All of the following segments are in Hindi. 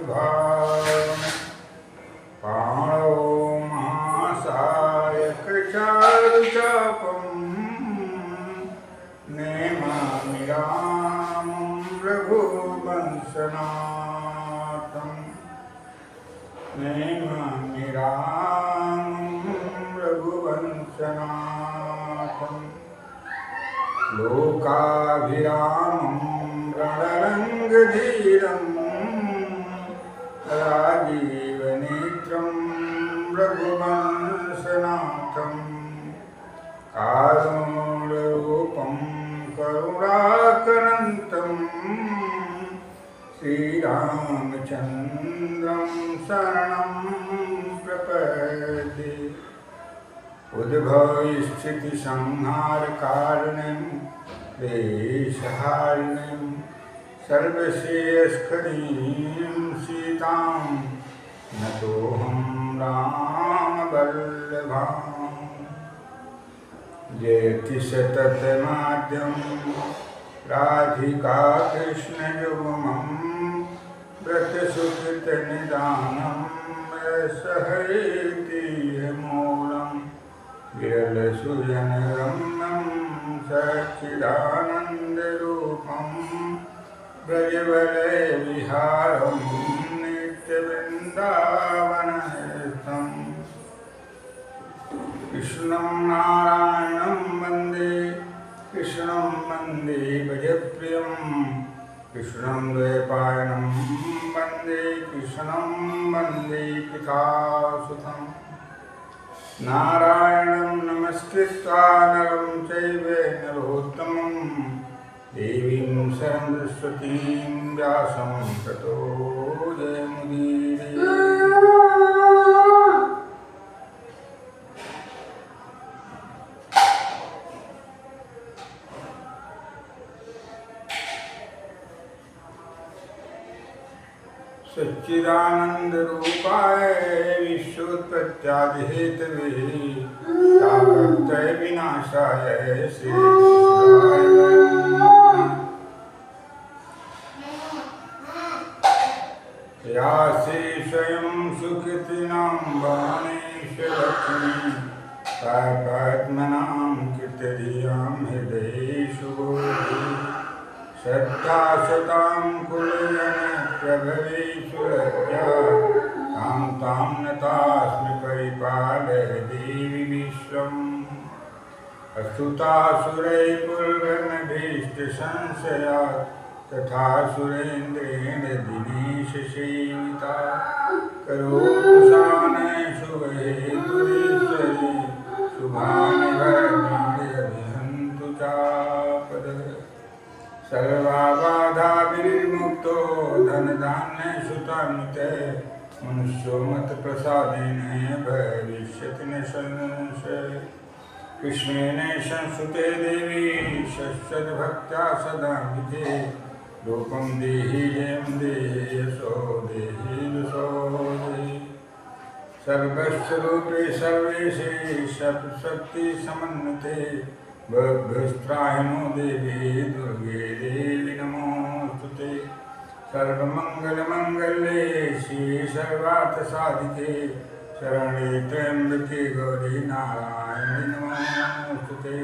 भावम् पाणौ महासायकचारुचापम् नेमामि रामं रघुवंशनाथम् नेमामि रामं रघुवंशनाथम् लोकाभिरामं रणरङ्गधीरम् राजीवनेत्रं रघुवंशनाथम् कारुण्यरूपं करुणाकरन्तं श्रीरामचन्द्रं शरणं प्रपद्ये उद्भवस्थितिसंहारकारिणीं क्लेशहारिणीं सर्वश्रेयस्करीं सीतां नतोऽहं रामवल्लभाम् जयति सततमाद्यं राधिका कृष्णयुग्मं व्रतसुकृतनिदानं सहैति मूलं विरलसुजनरम्यं सच्चिदानन्दरूपं ब्रजवलयविहारं नित्यवृन्दावनस्थम् कृष्णं नारायणं वन्दे भजप्रियं कृष्णं द्वैपायनं वन्दे कृष्णं वन्दे पितासुतं नारायणं नमस्कृत्वा नरं चैव नरोत्तमं देवीं सरस्वतीं व्यासं ततो जयमुदीरये। सच्चिदानंदरूपाय विश्वोत्पत्त्यादिहेतवे तापत्रयविनाशाय श्रीकृष्णाय नमः। या श्री स्वयं सुकृतिनां भुवनेश्वरलक्ष्मी पद्मनां कृतधियां हृदयेषु गोपी श्रद्धा सतां कुलजनप्रभवेश्वरज्ञा तां तां नतास्मि परिपालय देवि विश्वम् अस्तुतासुरैर्पुरगणभीष्टसंशयात् तथा सुरेन्द्रेण दिनेशसेविता करोतु सानय शुभहेतुरीश्वरी शुभानि भद्राणि अभिहन्तु चापदः सर्वाबाधा विनिर्मुक्तो धनधान्यसुतान्विते मनुष्यो मत्प्रसादेन भविष्यति न संशयः। कृष्णेन संस्तुते देवी शश्वतभक्त्या सदा विधे रूपं देहि जयं देहि यशो देहि यशो देहि सर्वस्वरूपे सर्वेशे सत्शक्ति समन्विते भद्रस्त्राहिनो देवी दुर्गे देवी नमोस्तुते सर्वमंगलमंगल्ये शिवे सर्वार्थसाधिके शरणे त्र्यंबके गौरी नारायणी नमोस्तुते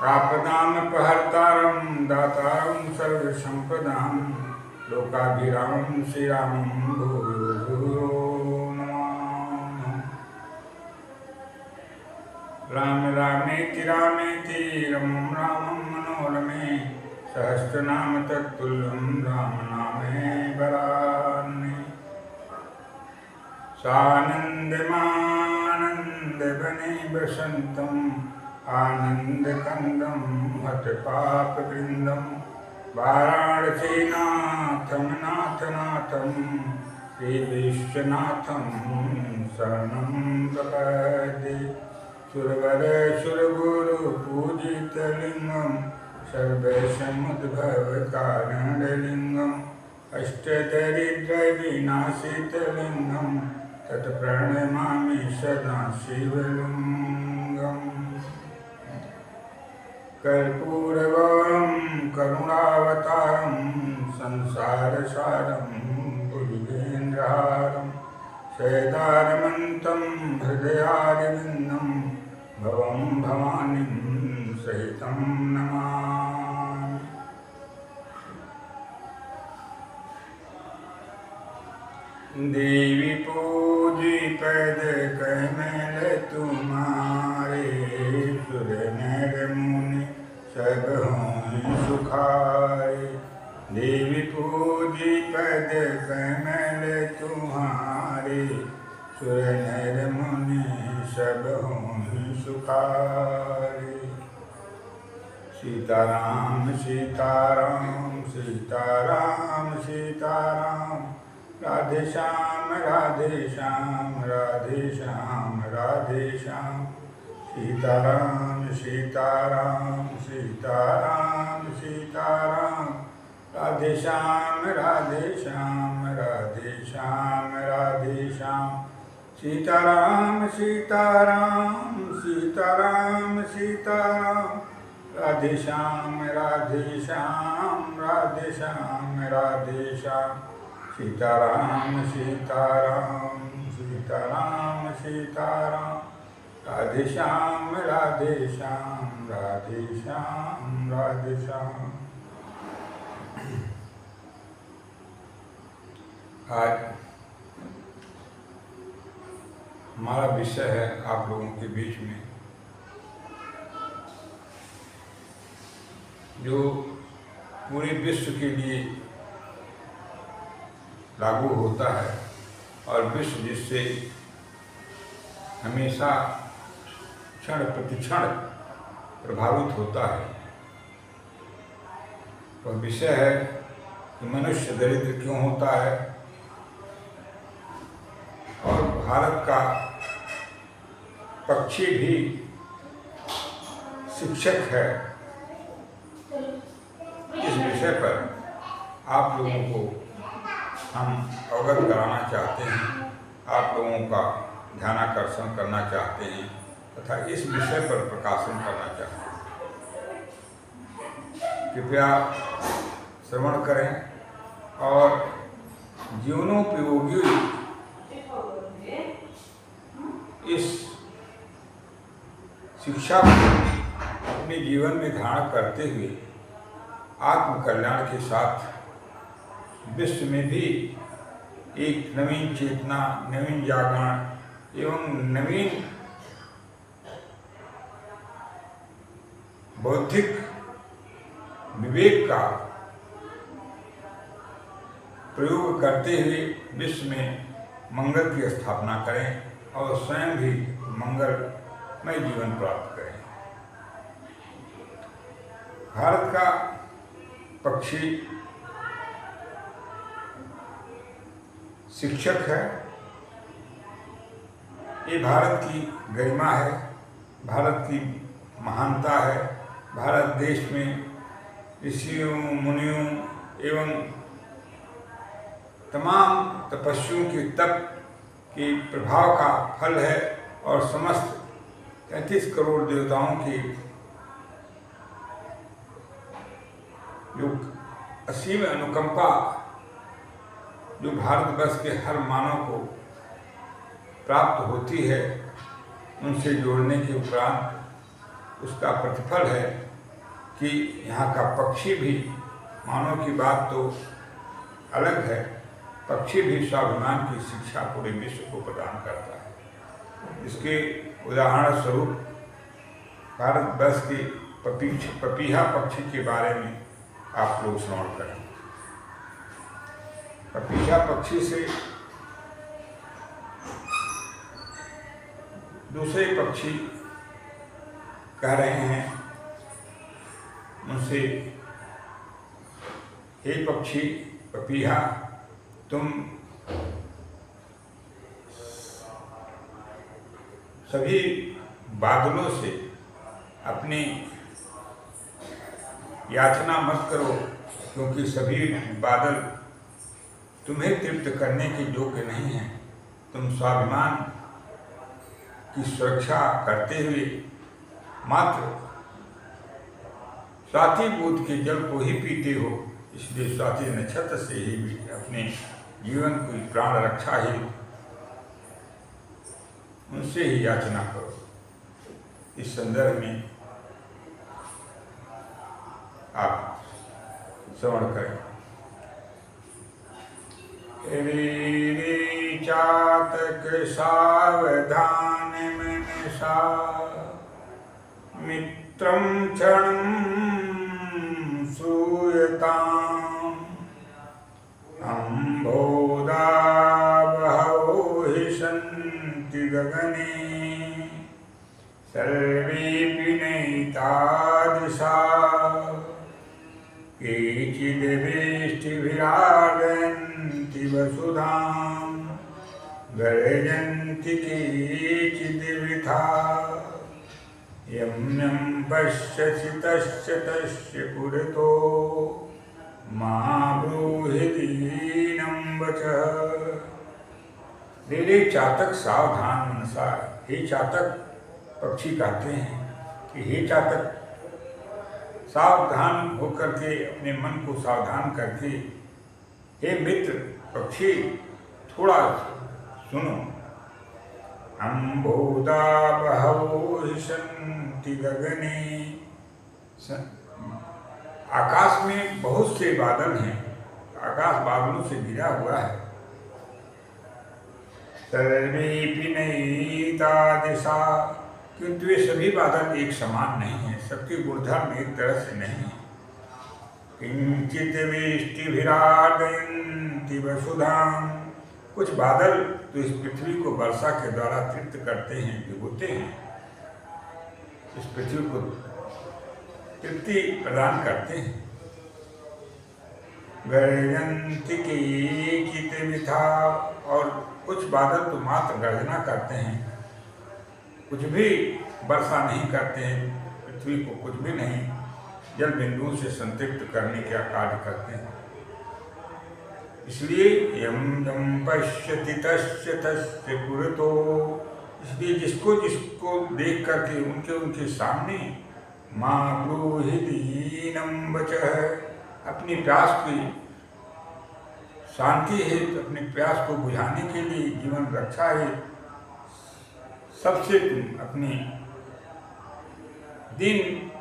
आपदामपहर्तारं दातारं सर्वसंपदां लोकाभिरामं श्रीरामं भूयो भूयो नमामि। राम रामेति रामेति रमं रामं मनोरमे सहस्रनाम तत्तुल्यं राम नामे वरानने। सानन्दमानन्दवने वसन्तम् आनन्दकन्दं हतपापवृन्दं वाराणसीनाथं नाथनाथं श्रीविश्वनाथं शरणं प्रपद्ये। सुरवर सुरगुरुपूजितलिङ्गं सर्वसमुद्भवकारणलिङ्गम् अष्टदरिद्रविनाशितलिङ्गं तत्प्रणमामि सदा शिवलिङ्गम्। कर्पूरगौरं करुणावतारं संसारसारं भुजगेन्द्रहारं शयदारमन्तं हृदयारविन्दं भवं भवानीं सहितं नमामि। देवी पूजिपद कमल तुम्हारे, सुर नर मुनि सब हों सुखारे। देवी पूजिपद कमल तुम्हारे, सुर नर मुनि सब हों सुखारे। सीताराम सीताराम सीताराम सीताराम, राधे श्याम राधे श्याम राधे श्याम राधे श्याम। सीताराम सीताराम सीताराम सीताराम, राधे श्याम राधे श्याम राधे श्याम राधे श्याम। सीताराम सीताराम सीताराम सीताराम, राधे श्याम राधे श्याम राधे श्याम राधे श्याम। सीताराम सीताराम सीताराम सीताराम, राधे श्याम राधे श्याम राधे श्याम राधे श्याम। आज हमारा विषय है आप लोगों के बीच में जो पूरे विश्व के लिए लागू होता है और विश्व जिससे हमेशा क्षण प्रतिक्षण प्रभावित होता है। वह विषय है कि मनुष्य दरिद्र क्यों होता है और भारत का पक्षी भी शिक्षक है। इस विषय पर आप लोगों को हम अवगत कराना चाहते हैं, आप लोगों का ध्यानाकर्षण करना चाहते हैं तथा इस विषय पर प्रकाशन करना चाहते हैं। कृपया श्रवण करें और जीवनोपयोगी इस शिक्षा को अपने जीवन में धारण करते हुए आत्म कल्याण के साथ विश्व में भी एक नवीन चेतना, नवीन जागरण एवं नवीन बौद्धिक विवेक का प्रयोग करते हुए विश्व में मंगल की स्थापना करें और स्वयं भी मंगलमय जीवन प्राप्त करें। भारत का पक्षी शिक्षक है। ये भारत की गरिमा है, भारत की महानता है। भारत देश में ऋषियों, मुनियों एवं तमाम तपस्वियों के तप के प्रभाव का फल है और समस्त 33 करोड़ देवताओं की जो असीम अनुकंपा जो भारतवर्ष के हर मानव को प्राप्त होती है, उनसे जोड़ने के उपरांत उसका प्रतिफल है कि यहाँ का पक्षी भी, मानव की बात तो अलग है, पक्षी भी स्वाभिमान की शिक्षा पूरे विश्व को प्रदान करता है। इसके उदाहरण स्वरूप भारतवर्ष के पपीहा पक्षी के बारे में आप लोग श्रवण करें। पपीहा पक्षी से दूसरे पक्षी कह रहे हैं उनसे, हे पक्षी पपीहा, तुम सभी बादलों से अपनी याचना मत करो, क्योंकि सभी बादल तुम्हें तृप्त करने के योग्य नहीं हैं। तुम स्वाभिमान की सुरक्षा करते हुए मात्र साथी बूंद के जल को ही पीते हो, इसलिए स्वाति नक्षत्र से ही भी अपने जीवन की प्राण रक्षा ही उनसे ही याचना करो। इस संदर्भ में आप श्रवण करें। रे चातक सावधान मनसा मित्रं क्षणं श्रूयताम् अम्भोदा बहवो हि सन्ति गगने सर्वेऽपि नैता दिशा केचिद्वेष्टिभिरागन्ति वसुधां गर्जन्ति केचिद्वृथा यं यं पश्यसि तस्य तस्य पुरतो मा ब्रूहि दीनं वचः। रे चातक सावधान मनसा। हे चातक, पक्षी कहते हैं कि हे चातक, सावधान होकर के अपने मन को सावधान करके, हे मित्र पक्षी थोड़ा सुनो। अम्बोदा बहवो हि सन्ति गगने। आकाश में बहुत से बादल हैं, आकाश बादलों से घिरा हुआ है। सर्वेऽपि नैता दिशा, किंतु वे सभी बादल एक समान नहीं हैं, सबके गुणधर्म एक तरह से नहीं है। किंचित वृष्टिभिरागयन्ति वसुधां, कुछ बादल तो इस पृथ्वी को वर्षा के द्वारा तृप्त करते हैं, भिगोते हैं, इस पृथ्वी को तृप्ति प्रदान करते हैं। गर्जन्ति केचित् वृथा, और कुछ बादल तो मात्र गर्जना करते हैं, कुछ भी वर्षा नहीं करते हैं, पृथ्वी को कुछ भी नहीं जल बिंदुओं से संतृप्त करने का कार्य करते हैं। इसलिए यं यं पश्यति तस्य तस्य पुरतो, इसलिए जिसको जिसको देख करके उनके उनके सामने मा ब्रूहि दीनं वचः, अपनी प्यास की शांति है, तो अपने प्यास को बुझाने के लिए, जीवन रक्षा है, सबसे तुम अपनी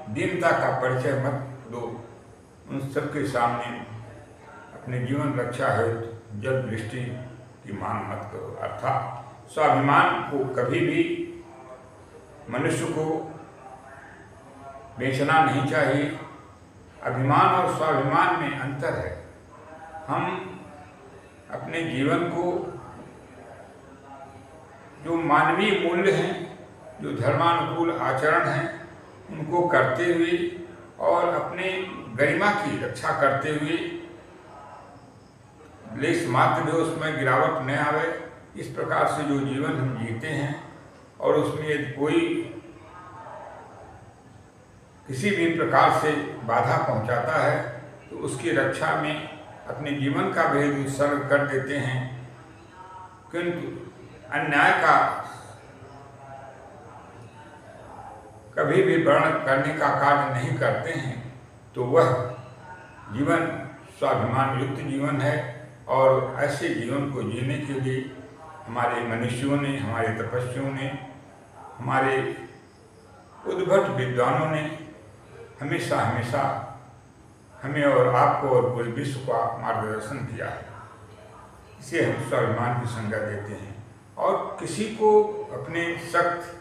दीनता का परिचय मत दो। उन सबके सामने अपने जीवन रक्षा है जल वृष्टि की मांग मत करो। अर्थात स्वाभिमान को कभी भी मनुष्य को बेचना नहीं चाहिए। अभिमान और स्वाभिमान में अंतर है। हम अपने जीवन को जो मानवीय मूल्य हैं, जो धर्मानुकूल आचरण हैं, उनको करते हुए और अपने गरिमा की रक्षा करते हुए, लेश मात्र भी उसमें गिरावट न आवे, इस प्रकार से जो जीवन हम जीते हैं, और उसमें यदि कोई किसी भी प्रकार से बाधा पहुंचाता है तो उसकी रक्षा में अपने जीवन का भेद उत्सर्ग कर देते हैं, किंतु अन्याय का कभी भी वर्णन करने का कार्य नहीं करते हैं, तो वह जीवन स्वाभिमान युक्त जीवन है। और ऐसे जीवन को जीने के लिए हमारे मनुष्यों ने, हमारे तपस्वियों ने, हमारे उद्भट विद्वानों ने हमेशा हमेशा हमें और आपको और पूरे विश्व का मार्गदर्शन किया है। इसे हम स्वाभिमान की संज्ञा देते हैं। और किसी को अपने सख्त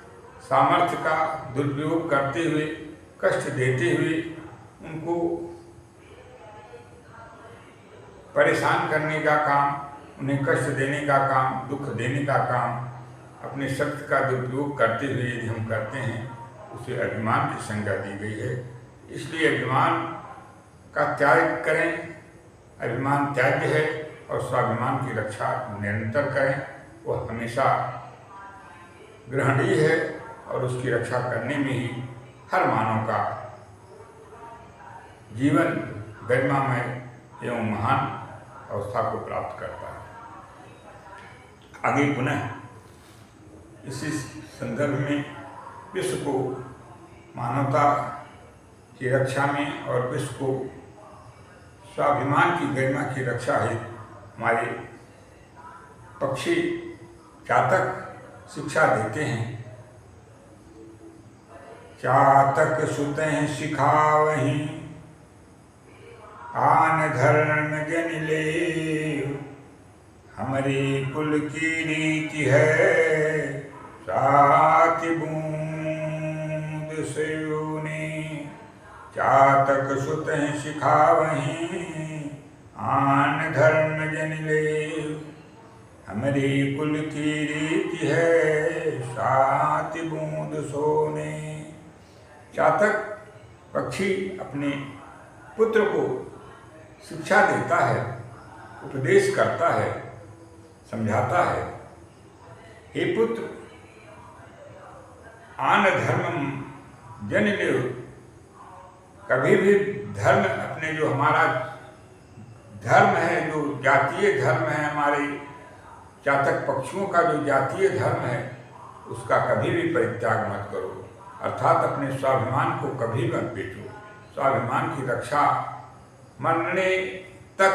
सामर्थ्य का दुरुपयोग करते हुए, कष्ट देते हुए, उनको परेशान करने का काम, उन्हें कष्ट देने का काम, दुख देने का काम, अपने शक्ति का दुरुपयोग करते हुए यदि हम करते हैं, उसे अभिमान की संज्ञा दी गई है। इसलिए अभिमान का त्याग करें, अभिमान त्याज्य है, और स्वाभिमान की रक्षा निरंतर करें। वह हमेशा ग्रहणीय है, और उसकी रक्षा करने में ही हर मानव का जीवन गरिमामय एवं महान अवस्था को प्राप्त करता है। आगे पुनः इसी संदर्भ में विश्व को मानवता की रक्षा में और विश्व को स्वाभिमान की गरिमा की रक्षा है हमारे पक्षी चातक शिक्षा देते हैं। चातक सुतें सिखावहीं आन धर्म जन ले, हमारे कुल की रीति है साति बूंद सेवने। चातक सुतें सिखावहीं आन धर्म जन ले, हमारे कुल की रीति है साति बूंद सोने। चातक पक्षी अपने पुत्र को शिक्षा देता है, उपदेश करता है, समझाता है। हे पुत्र, आन धर्म जन ले, कभी भी धर्म अपने जो हमारा धर्म है, जो जातीय धर्म है, हमारे चातक पक्षियों का जो जातीय धर्म है, उसका कभी भी परित्याग मत करो। अर्थात अपने स्वाभिमान को कभी मत बेचो। स्वाभिमान की रक्षा मरने तक,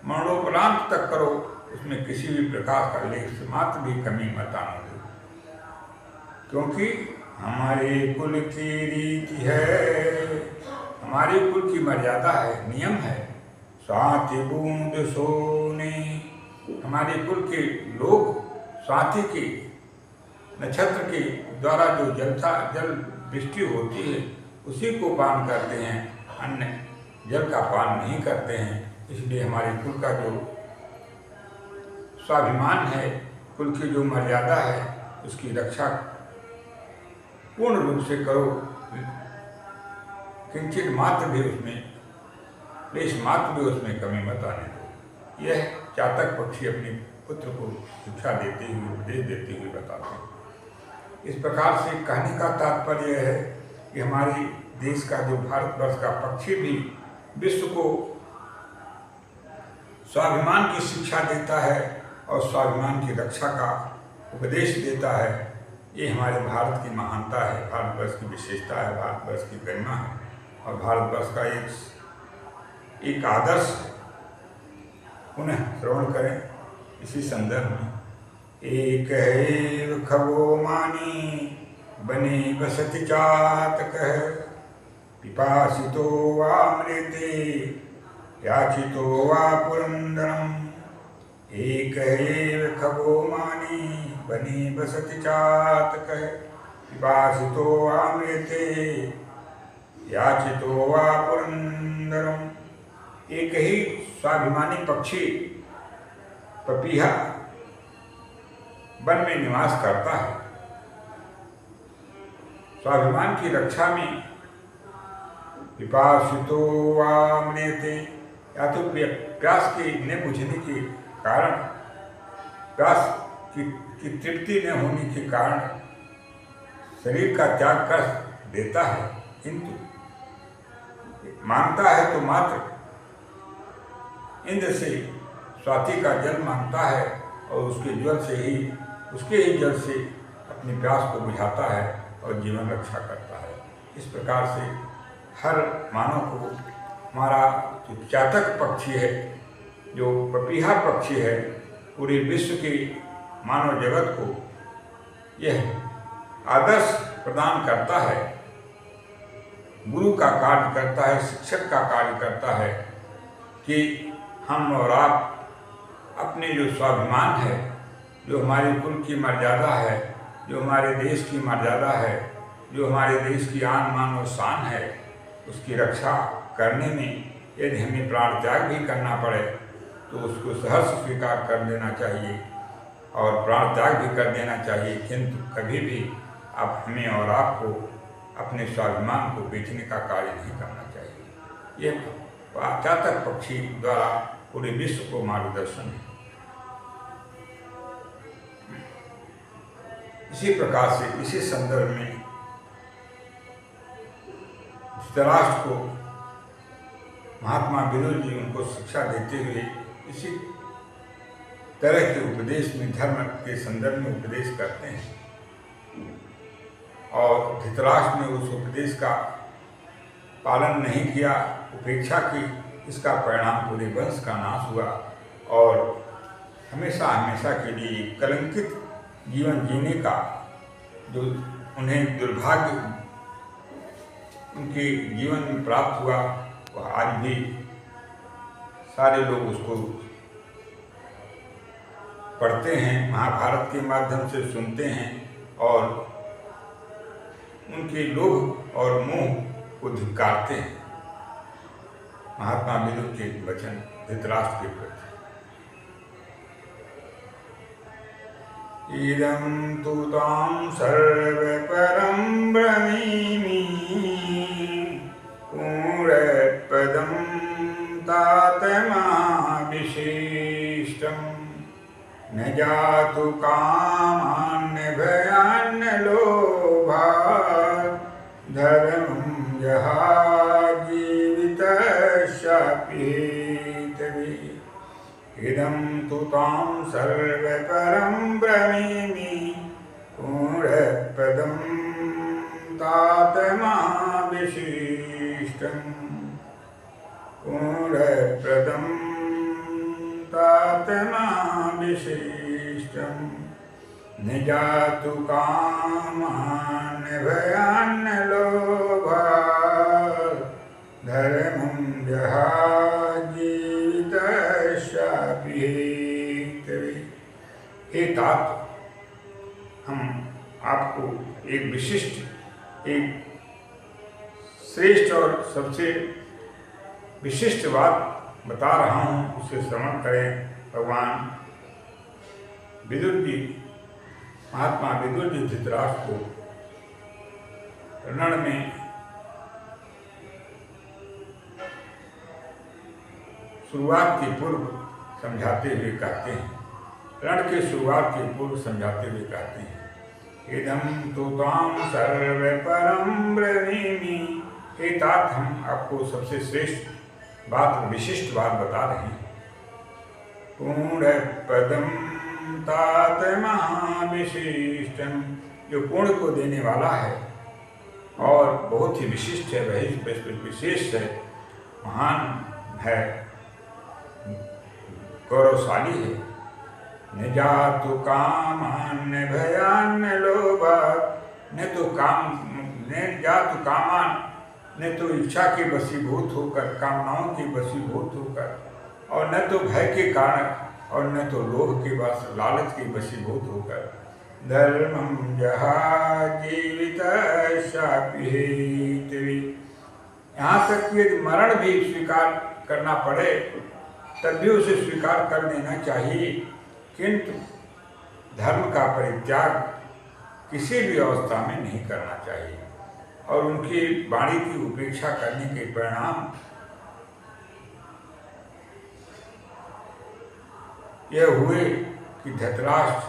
मरणोपरांत तक करो। उसमें किसी भी प्रकार का लेख से मात्र भी कमी मत आने दो, क्योंकि हमारे कुल की रीति है, हमारे कुल की मर्यादा है, नियम है। साति बूंद सोने, हमारे कुल के लोग साथी के नक्षत्र के द्वारा जो जल वृष्टि होती है उसी को पान करते हैं, अन्य जल का पान नहीं करते हैं। इसलिए हमारे कुल का जो स्वाभिमान है, कुल की जो मर्यादा है, उसकी रक्षा पूर्ण रूप से करो। किंचित मात्र भी उसमें, लेश मात्र भी उसमें कमी मत आने दो। यह चातक पक्षी अपने पुत्र को शिक्षा देते हुए, उपदेश देते हुए बताते हैं। इस प्रकार से कहने का तात्पर्य यह है कि हमारे देश का जो भारतवर्ष का पक्षी भी विश्व को स्वाभिमान की शिक्षा देता है और स्वाभिमान की रक्षा का उपदेश देता है। ये हमारे भारत की महानता है, भारतवर्ष की विशेषता है, भारतवर्ष की गरिमा है और भारतवर्ष का एक आदर्श है। पुनः श्रवण करें इसी संदर्भ में। एक है खगो मानी बने बसति चातक, पिपासितो वामृते याचितो वा पुरंदरम। एक है खगो मानी बने बसति चातक, पिपासितो वामृते याचितो वा पुरंदरम। एक ही स्वाभिमानी पक्षी पपीहा वन में निवास करता है। स्वाभिमान की रक्षा में पिपासितो वामृते, या तो प्यास के न बुझने के कारण, प्यास की तृप्ति न होने के कारण शरीर का त्याग कर देता है, किंतु मांगता है तो मात्र इंद्र से स्वाति का जल मांगता है और उसके जल से ही, उसके ही जल से अपनी प्यास को बुझाता है और जीवन रक्षा करता है। इस प्रकार से हर मानव को हमारा जो चातक पक्षी है, जो पपीहा पक्षी है, पूरे विश्व के मानव जगत को यह आदर्श प्रदान करता है, गुरु का कार्य करता है, शिक्षक का कार्य करता है कि हम और आप अपने जो स्वाभिमान है, जो हमारे कुल की मर्यादा है, जो हमारे देश की मर्यादा है, जो हमारे देश की आन मान और शान है, उसकी रक्षा करने में यदि हमें प्राण त्याग भी करना पड़े तो उसको सहर्ष स्वीकार कर लेना चाहिए और प्राण त्याग भी कर देना चाहिए। किंतु कभी भी आप हमें और आपको अपने स्वाभिमान को बेचने का कार्य नहीं करना चाहिए। ये चातक पक्षी द्वारा पूरे विश्व को मार्गदर्शन है। इसी प्रकार से इसी संदर्भ में धृतराष्ट्र को महात्मा विदुर जी उनको शिक्षा देते हुए इसी तरह के उपदेश में, धर्म के संदर्भ में उपदेश करते हैं और धृतराष्ट्र ने उस उपदेश का पालन नहीं किया, उपेक्षा की इसका परिणाम पूरे वंश का नाश हुआ और हमेशा हमेशा के लिए कलंकित जीवन जीने का जो उन्हें दुर्भाग्य उनके जीवन में प्राप्त हुआ, वह आज भी सारे लोग उसको पढ़ते हैं, महाभारत के माध्यम से सुनते हैं और उनके लोभ और मोह को धिक्कारते हैं। महात्मा विदुर के वचन धृतराष्ट्र के प्रति। इदं तु तां सर्वपरं ब्रवीमि पूर्णपदं तातमाविशिष्टम् न जातु कामान् भयान् लोभात् धर्मं जहाजीवितस्यापि हेतवे। इदं तु तां सर्वपरं ब्रवीमि पूर्णपदं तातमाविशिष्टम् पूर्णपदं तातमाविशिष्टम् न जातु कामान् भयान् लोभात् धर्मं जहाजीवितस्यापि हेतवे। हे तात, हम आपको एक विशिष्ट, एक श्रेष्ठ और सबसे विशिष्ट बात बता रहा हूँ, उसे श्रवण करें। भगवान विदुर जी, महात्मा विदुर जी धृतराष्ट्र को रण में शुरुआत के पूर्व समझाते हुए कहते हैं, रण के शुरुआत के पूर्व समझाते हुए कहते हैं, इदं तु तां सर्वपरं ब्रवीमि। हे तात, हम आपको सबसे श्रेष्ठ बात, विशिष्ट बात बता रहे हैं। पूर्णपदं तातमाविशिष्टम्, जो पूर्ण को देने वाला है और बहुत ही विशिष्ट है, वही विशेष है, महान है, गौरवशाली है। न जातु कामान् भयान् लोभात्, न तो कामान, न तो इच्छा के वशीभूत होकर, कामनाओं के वशीभूत होकर, और न तो भय के कारण, और न तो लोभ के बस लालच के वशीभूत होकर, धर्मं जहाजीवितस्यापि हेतवे। यहाँ तक कि यदि मरण भी स्वीकार करना पड़े तब भी उसे स्वीकार कर लेना चाहिए, किंतु धर्म का परित्याग किसी भी अवस्था में नहीं करना चाहिए। और उनकी वाणी की उपेक्षा करने के परिणाम यह हुए कि धृतराष्ट्र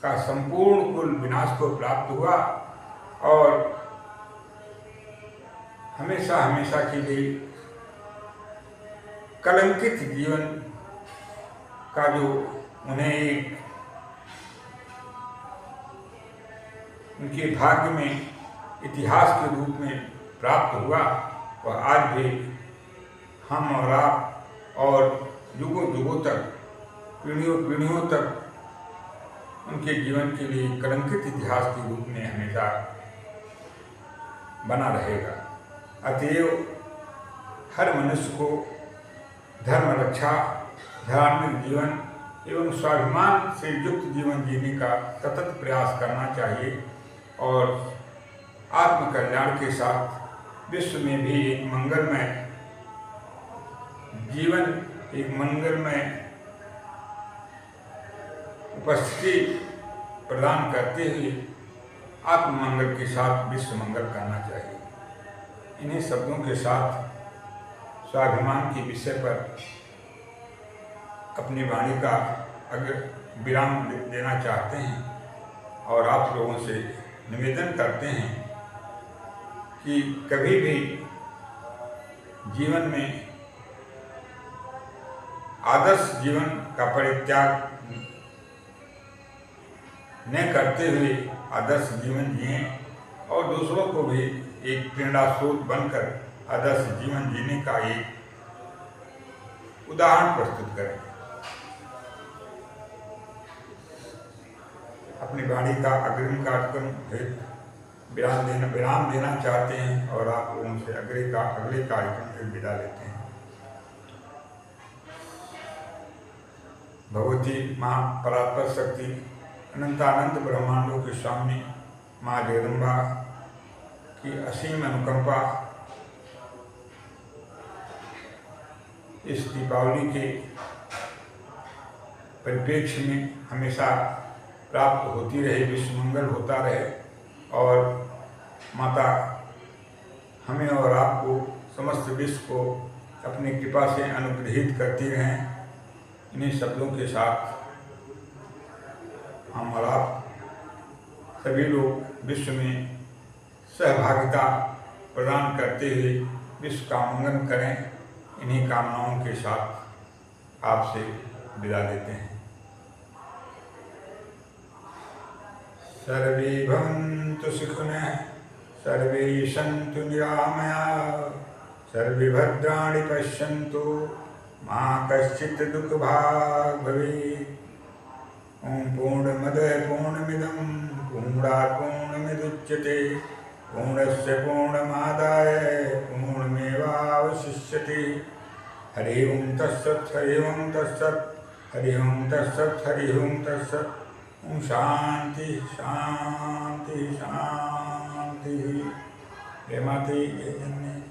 का संपूर्ण कुल विनाश को प्राप्त हुआ और हमेशा हमेशा के लिए कलंकित जीवन का जो उन्हें एक उनके भाग्य में इतिहास के रूप में प्राप्त हुआ, वह आज भी हम और आप और युगों युगों तक, पीढ़ियों पीढ़ियों तक उनके जीवन के लिए कलंकित इतिहास के रूप में हमेशा बना रहेगा। अतएव हर मनुष्य को धर्म रक्षा, धार्मिक जीवन एवं स्वाभिमान से युक्त जीवन जीने का सतत प्रयास करना चाहिए और आत्म कल्याण के साथ विश्व में भी एक मंगलमय जीवन, एक मंगलमय उपस्थिति प्रदान करते हुए आत्ममंगल के साथ विश्व मंगल करना चाहिए। इन्हीं शब्दों के साथ स्वाभिमान के विषय पर अपनी वाणी का अगर विराम देना चाहते हैं और आप लोगों से निवेदन करते हैं कि कभी भी जीवन में आदर्श जीवन का परित्याग न करते हुए आदर्श जीवन जिएं और दूसरों को भी एक प्रेरणा स्रोत बनकर आदर्श जीवन जीने का एक उदाहरण प्रस्तुत करें। अपनी वाणी का अग्रिम कार्यक्रम विराम देना चाहते हैं और आप लोगों से अगले कार्यक्रम से विदा लेते हैं। भगवती माँ परात्पर शक्ति अनंतानंत ब्रह्मांडों के स्वामी माँ जगदम्बा की असीम अनुकंपा इस दीपावली के परिप्रेक्ष्य में हमेशा प्राप्त होती रहे, विश्व मंगल होता रहे और माता हमें और आपको, समस्त विश्व को अपनी कृपा से अनुग्रहित करती रहें। इन्हीं शब्दों के साथ हम और आप सभी लोग विश्व में सहभागिता प्रदान करते हुए विश्व का मंगल करें। इन्हीं कामनाओं के साथ आपसे विदा देते हैं। सर्वे भवन्तु सुखिनः, सर्वे सन्तु निरामयाः, सर्वे भद्राणि पश्यन्तु मा कश्चित् दुःखभाग् भवेत्। ॐ पूर्णमदः पूर्णमिदं पूर्णात् पूर्णमुदच्यते पूर्णस्य पूर्णमादाय पूर्णमेवावशिष्यते। हरि ओं तत्सत्, हरि ओं तत्सत्, हरि ओं तत्सत्, हरि ओं तत्सत्। ओम शांति शांति शांति। जय माता दी, जय जननी।